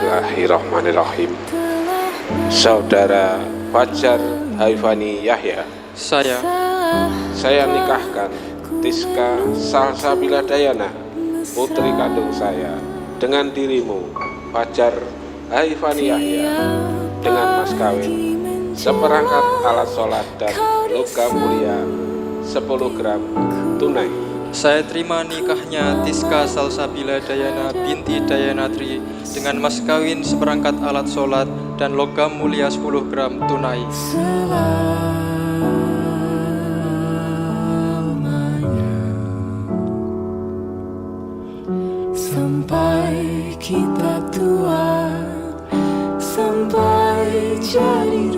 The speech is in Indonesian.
Bismillahirrahmanirrahim. Saudara Fajar Haifani Yahya, saya nikahkan Tiska Salsabila Dayana, putri kandung saya, dengan dirimu Fajar Haifani Yahya, dengan mas kawin seperangkat alat sholat dan logam mulia 10 gram tunai. Saya terima nikahnya Tiska Salsabila Dayana binti Dayanatri dengan mas kawin seperangkat alat sholat dan logam mulia 10 gram tunai. Sampai kita tua, sampai jadi